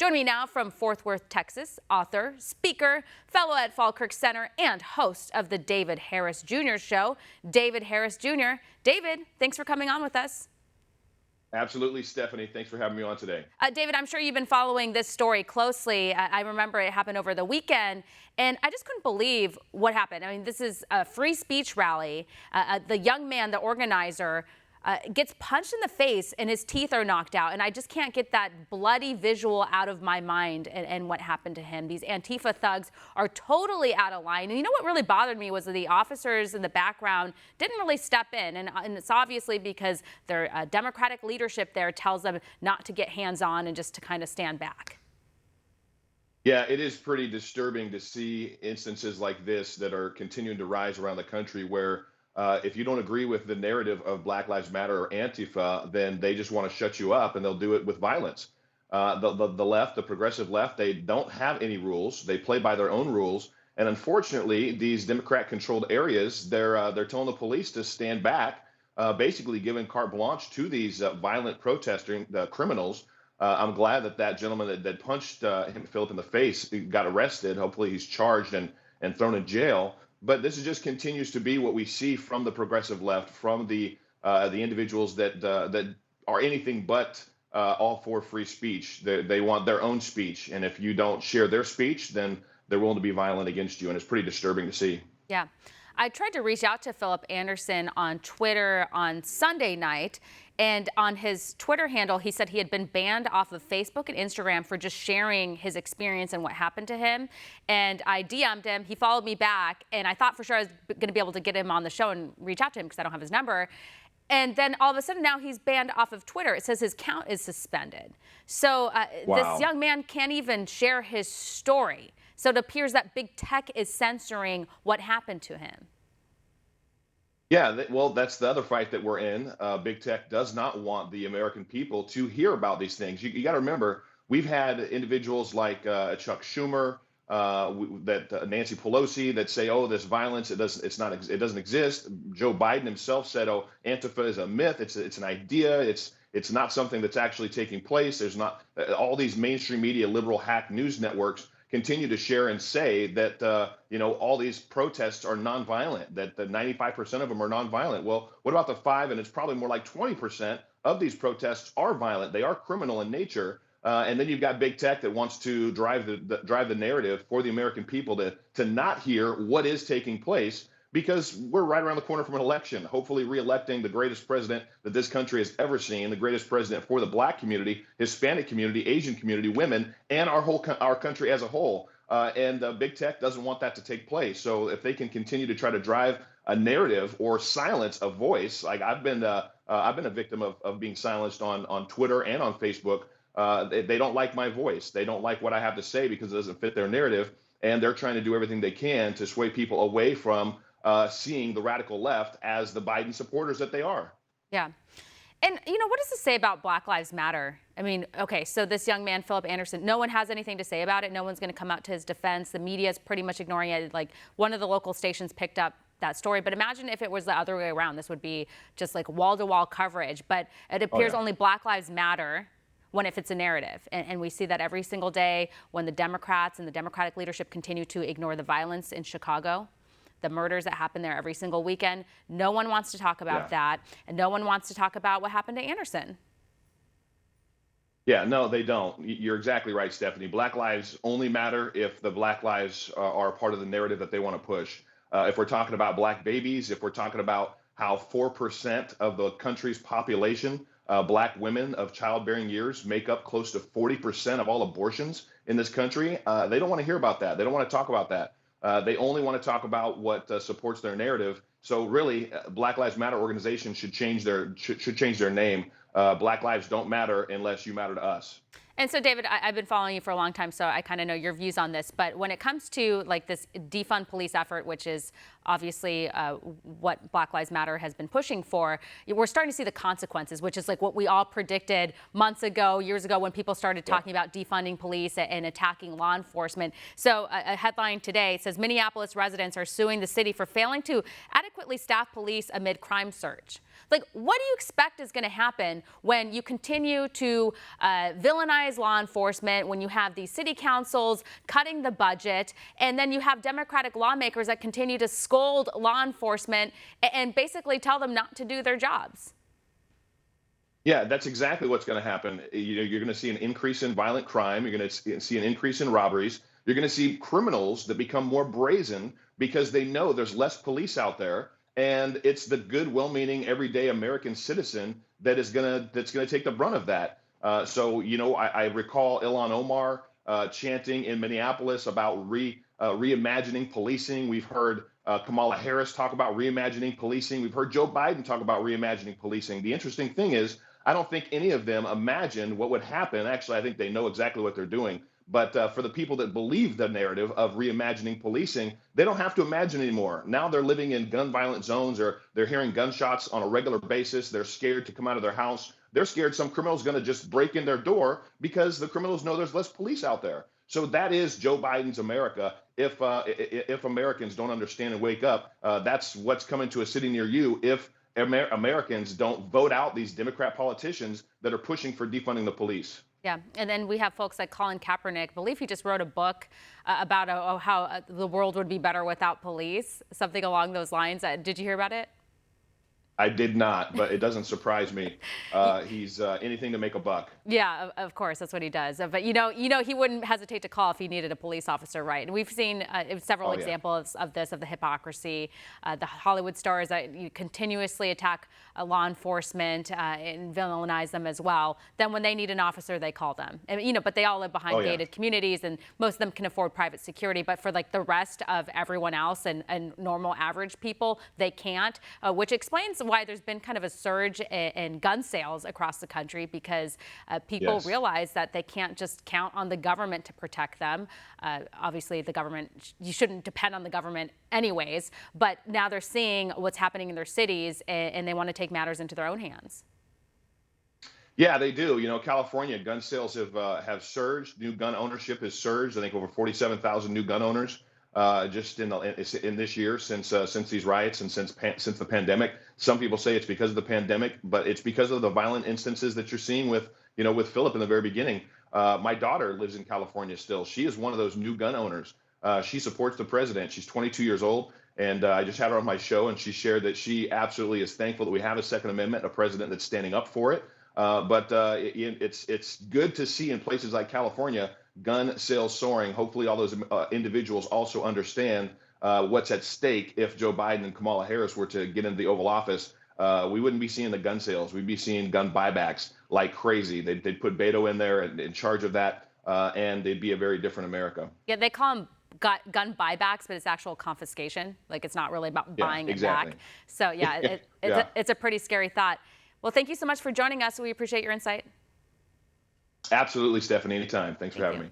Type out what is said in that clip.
Join me now from Fort Worth, Texas, author, speaker, fellow at Falkirk Center, and host of the David Harris Jr. Show, David Harris Jr. David, thanks for coming on with us. Absolutely, Stephanie. Thanks for having me on today. David, I'm sure you've been following this story closely. I remember it happened over the weekend, and I just couldn't believe what happened. I mean, this is a free speech rally. The young man, the organizer, gets punched in the face and his teeth are knocked out. And I just can't get that bloody visual out of my mind and what happened to him. These Antifa thugs are totally out of line. And you know what really bothered me was that the officers in the background didn't really step in. And it's obviously because their Democratic leadership there tells them not to get hands-on and just to kind of stand back. Yeah, it is pretty disturbing to see instances like this that are continuing to rise around the country where if you don't agree with the narrative of Black Lives Matter or Antifa, then they just want to shut you up and they'll do it with violence. The left, the progressive left, they don't have any rules. They play by their own rules. And unfortunately, these Democrat-controlled areas, they're telling the police to stand back, basically giving carte blanche to these violent protesting criminals. I'm glad that that gentleman that punched Philip in the face got arrested. Hopefully he's charged and thrown in jail. But this is just continues to be what we see from the progressive left, from the individuals that are anything but all for free speech. They want their own speech. And if you don't share their speech, then they're willing to be violent against you. And it's pretty disturbing to see. Yeah. I tried to reach out to Philip Anderson on Twitter on Sunday night, and on his Twitter handle, he said he had been banned off of Facebook and Instagram for just sharing his experience and what happened to him. And I DM'd him. He followed me back, and I thought for sure I was going to be able to get him on the show and reach out to him because I don't have his number. And then all of a sudden now he's banned off of Twitter. It says his account is suspended. So Wow. this young man can't even share his story. So it appears that big tech is censoring what happened to him. Yeah, well, that's the other fight that we're in. Big tech does not want the American people to hear about these things. You got to remember, we've had individuals like Chuck Schumer, Nancy Pelosi that say, "Oh, this violence it doesn't exist." Joe Biden himself said, "Oh, Antifa is a myth. It's an idea. It's not something that's actually taking place." There's not all these mainstream media, liberal hack news networks continue to share and say that all these protests are nonviolent, that the 95% of them are nonviolent. Well, what about the 5? And it's probably more like 20% of these protests are violent. They are criminal in nature. And then you've got big tech that wants to drive the narrative for the American people to not hear what is taking place, because we're right around the corner from an election, hopefully re-electing the greatest president that this country has ever seen, the greatest president for the Black community, Hispanic community, Asian community, women, and our country as a whole. And big tech doesn't want that to take place. So if they can continue to try to drive a narrative or silence a voice, like I've been a victim of being silenced on Twitter and on Facebook. They don't like my voice. They don't like what I have to say because it doesn't fit their narrative. And they're trying to do everything they can to sway people away from seeing the radical left as the Biden supporters that they are. Yeah. And, what does this say about Black Lives Matter? I mean, okay, so this young man, Philip Anderson, no one has anything to say about it. No one's going to come out to his defense. The media is pretty much ignoring it. Like, one of the local stations picked up that story. But imagine if it was the other way around. This would be just like wall-to-wall coverage. But it appears only Black Lives Matter when it fits a narrative. And we see that every single day when the Democrats and the Democratic leadership continue to ignore the violence in Chicago, the murders that happen there every single weekend. No one wants to talk about that. And no one wants to talk about what happened to Anderson. Yeah, no, they don't. You're exactly right, Stephanie. Black lives only matter if the Black lives are part of the narrative that they want to push. If we're talking about Black babies, if we're talking about how 4% of the country's population, Black women of childbearing years, make up close to 40% of all abortions in this country, they don't want to hear about that. They don't want to talk about that. They only want to talk about what supports their narrative. So really, Black Lives Matter organizations should change their name. Black lives don't matter unless you matter to us. And so, David, I've been following you for a long time, so I kind of know your views on this. But when it comes to like this defund police effort, which is obviously what Black Lives Matter has been pushing for, we're starting to see the consequences, which is like what we all predicted months ago, years ago, when people started talking about defunding police and attacking law enforcement. So a headline today says Minneapolis residents are suing the city for failing to adequately staff police amid crime surge. Like, what do you expect is going to happen when you continue to villainize law enforcement, when you have these city councils cutting the budget, and then you have Democratic lawmakers that continue to scold law enforcement and basically tell them not to do their jobs? Yeah, that's exactly what's going to happen. You're going to see an increase in violent crime. You're going to see an increase in robberies. You're going to see criminals that become more brazen because they know there's less police out there, and it's the good, well-meaning, everyday American citizen that's going to take the brunt of that. I recall Ilhan Omar chanting in Minneapolis about reimagining policing. We've heard Kamala Harris talk about reimagining policing. We've heard Joe Biden talk about reimagining policing. The interesting thing is, I don't think any of them imagined what would happen. Actually, I think they know exactly what they're doing. But for the people that believe the narrative of reimagining policing, they don't have to imagine anymore. Now they're living in gun violent zones, or they're hearing gunshots on a regular basis. They're scared to come out of their house. They're scared some criminal's going to just break in their door because the criminals know there's less police out there. So that is Joe Biden's America. If Americans don't understand and wake up, that's what's coming to a city near you. If Americans don't vote out these Democrat politicians that are pushing for defunding the police. Yeah, and then we have folks like Colin Kaepernick. I believe he just wrote a book about how the world would be better without police, something along those lines. Did you hear about it? I did not, but it doesn't surprise me. He's anything to make a buck. Yeah, of course, that's what he does. But he wouldn't hesitate to call if he needed a police officer, right? And we've seen several examples of this, of the hypocrisy. The Hollywood stars that continuously attack law enforcement and villainize them as well. Then when they need an officer, they call them. And, but they all live behind gated communities, and most of them can afford private security. But for like the rest of everyone else and normal average people, they can't, which explains why there's been kind of a surge in gun sales across the country, because people realize that they can't just count on the government to protect them. Obviously, the government, you shouldn't depend on the government anyways, but now they're seeing what's happening in their cities, and they want to take matters into their own hands. Yeah, they do. California gun sales have surged. New gun ownership has surged. I think over 47,000 new gun owners just in this year since these riots and since the pandemic. Some people say it's because of the pandemic, but it's because of the violent instances that you're seeing with Philip in the very beginning. My daughter lives in California still. She is one of those new gun owners. She supports the president. She's 22 years old. And I just had her on my show, and she shared that she absolutely is thankful that we have a Second Amendment, a president that's standing up for it. It's good to see in places like California gun sales soaring. Hopefully, all those individuals also understand what's at stake if Joe Biden and Kamala Harris were to get into the Oval Office. We wouldn't be seeing the gun sales. We'd be seeing gun buybacks like crazy. They'd put Beto in there and in charge of that, and they'd be a very different America. Yeah, they call them gun buybacks, but it's actual confiscation. Like, it's not really about buying it back. So yeah, it's a pretty scary thought. Well, thank you so much for joining us. We appreciate your insight. Absolutely, Stephanie. Anytime. Thanks for having me.